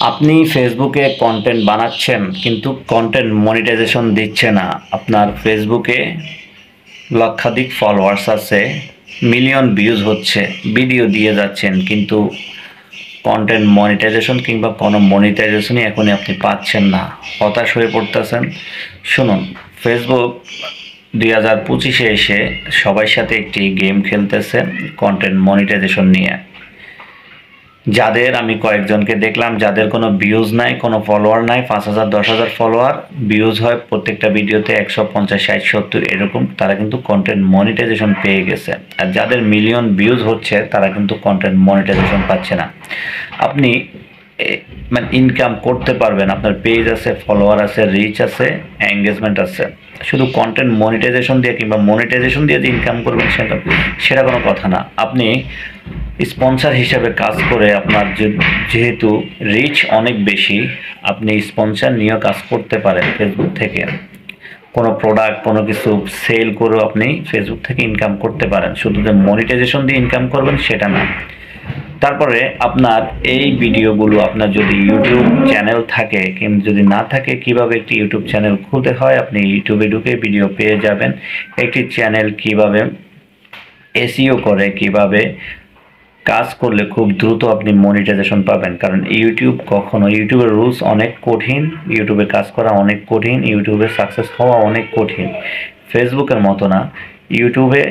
আপনি ফেসবুকে কন্টেন্ট বানাচ্ছেন কিন্তু কন্টেন্ট মনিটাইজেশন দিচ্ছে না। আপনার ফেসবুকে লক্ষাধিক ফলোয়ার্স আছে, মিলিয়ন ভিউজ হচ্ছে, ভিডিও দিয়ে যাচ্ছেন কিন্তু কন্টেন্ট মনিটাইজেশন কিংবা কোনো মনিটাইজেশনই এখনই আপনি পাচ্ছেন না। হতাশ হয়ে পড়তেছেন। শুনুন, ফেসবুক 2025-এ এসে সবার সাথে একটি গেম খেলতেছে কন্টেন্ট মনিটাইজেশন নিয়ে। যাদের আমি কয়েকজনকে দেখলাম যাদের কোনো ভিউজ নাই, কোনো ফলোয়ার নাই, 5,000 10,000 ফলোয়ার, ভিউজ হয় প্রত্যেকটা ভিডিওতে 150 60 70 এরকম, তারা কিন্তু কন্টেন্ট মনিটাইজেশন পেয়ে গেছে। আর যাদের মিলিয়ন ভিউজ হচ্ছে তারা কিন্তু কন্টেন্ট মনিটাইজেশন পাচ্ছে না। আপনি মানে ইনকাম করতে পারবেন, আপনার পেজ আছে, ফলোয়ার আছে, রিচ আছে, এঙ্গেজমেন্ট আছে, শুধু কন্টেন্ট মনিটাইজেশন দিয়ে কিংবা মনিটাইজেশন দিয়ে যে ইনকাম করবেন সেটা কোনো কথা না। আপনি স্পন্সর হিসেবে কাজ করে আপনার যেহেতু রিচ অনেক বেশি, আপনি স্পন্সর নিয়েও কাজ করতে পারেন ফেসবুক থেকে। কোনো প্রোডাক্ট কোনো কিছু সেল করেও আপনি ফেসবুক থেকে ইনকাম করতে পারেন, শুধু যে মনিটাইজেশন দিয়ে ইনকাম করবেন সেটা না। তারপরে আপনার এই ভিডিওগুলো, আপনার যদি ইউটিউব চ্যানেল থাকে কিন্তু যদি না থাকে, কিভাবে একটি ইউটিউব চ্যানেল খুলতে হয়, আপনি ইউটিউবে ঢুকে ভিডিও পেয়ে যাবেন। একটি চ্যানেল কিভাবে এসইও করে, কিভাবে কাজ করলে খুব দ্রুত আপনি মনিটাইজেশন পাবেন। কারণ ইউটিউবের রুলস অনেক কঠিন, ইউটিউবে কাজ করা অনেক কঠিন, ইউটিউবে সাকসেস হওয়া অনেক কঠিন। ফেসবুকের মতো না, ইউটিউবে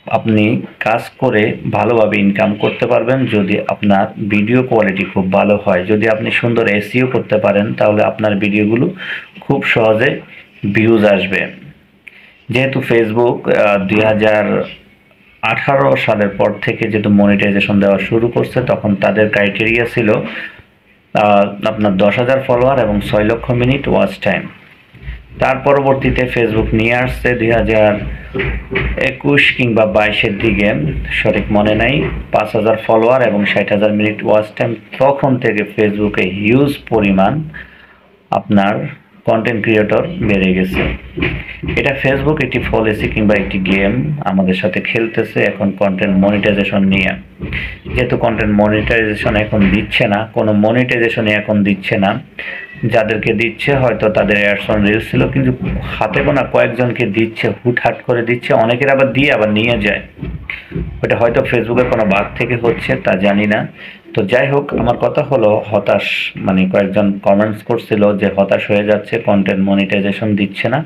আপনি কাজ করে ভালোভাবে ইনকাম করতে পারবেন যদি আপনার ভিডিও কোয়ালিটি খুব ভালো হয়। যদি আপনি সুন্দর এসইও করতে পারেন তাহলে আপনার ভিডিওগুলো খুব সহজে ভিউজ আসবে। যেহেতু ফেসবুক 2018 সালের পর থেকে যেহেতু মনিটাইজেশন দেওয়া শুরু করছে, তখন তাদের ক্রাইটেরিয়া ছিল আপনার 10,000 ফলোয়ার এবং 6 লক্ষ মিনিট ওয়াচ টাইম। তার পরবর্তীতে ফেসবুক নিয়ে আসছে 2021 কিংবা 22-এর দিকে, সঠিক মনে নাই, 5,000 ফলোয়ার এবং 60,000 মিনিট ওয়াচ টাইম। তখন থেকে ফেসবুকে হিউজ পরিমাণ আপনার কন্টেন্ট ক্রিয়েটর বেড়ে গেছে। এটা ফেসবুক একটি পলিসি কিংবা একটি গেম আমাদের সাথে খেলতেছে এখন কন্টেন্ট মনিটাইজেশন নিয়ে। যেহেতু কন্টেন্ট মনিটাইজেশন এখন দিচ্ছে না, কোনো মনিটাইজেশনই এখন দিচ্ছে না, যাদেরকে দিচ্ছে হয়তো তাদের অ্যাডস অন রিলস ছিল, কিন্তু হাতে গোনা কয়েকজনকে দিচ্ছে, হুটহাট করে দিচ্ছে, অনেকের আবার দিয়ে আবার নিয়ে যায়। ওটা হয়তো ফেসবুকের কোনো বাগ থেকে হচ্ছে, তা জানি না। তো যাই হোক, আমার কথা হলো হতাশ, মানে কয়েকজন কমেন্টস করছিল যে হতাশ হয়ে যাচ্ছে, কন্টেন্ট মনিটাইজেশন দিচ্ছে না,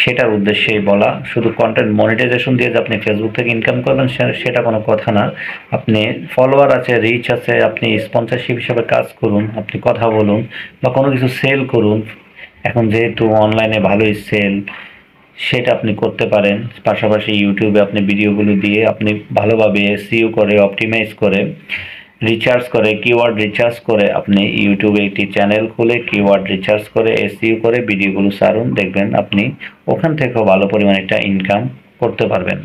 সেটার উদ্দেশ্যেই বলা। শুধু কন্টেন্ট মনিটাইজেশন দিয়ে যে আপনি ফেসবুক থেকে ইনকাম করবেন সেটা কোনো কথা না। আপনি ফলোয়ার আছে, রিচ আছে, আপনি স্পন্সরশিপ হিসেবে কাজ করুন, আপনি কথা বলুন বা কোনো কিছু সেল করুন। এখন যেহেতু অনলাইনে ভালোই সেল, সেটা আপনি করতে পারেন। পাশাপাশি ইউটিউবে আপনি ভিডিওগুলো দিয়ে আপনি ভালোভাবে এসইও করে, অপটিমাইজ করে, রিচার্জ করে, কিওয়ার্ড রিচার্জ করে আপনি ইউটিউবে একটি চ্যানেল খুলে কিওয়ার্ড রিচার্জ করে এসইও করে ভিডিওগুলো ছাড়ুন, দেখবেন আপনি ওখান থেকেও ভালো পরিমাণে একটা ইনকাম করতে পারবেন।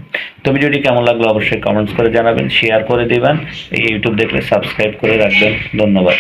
তো ভিডিওটি কেমন লাগলো অবশ্যই কমেন্টস করে জানাবেন, শেয়ার করে দিবেন। এই ইউটিউব দেখলে সাবস্ক্রাইব করে রাখবেন। ধন্যবাদ।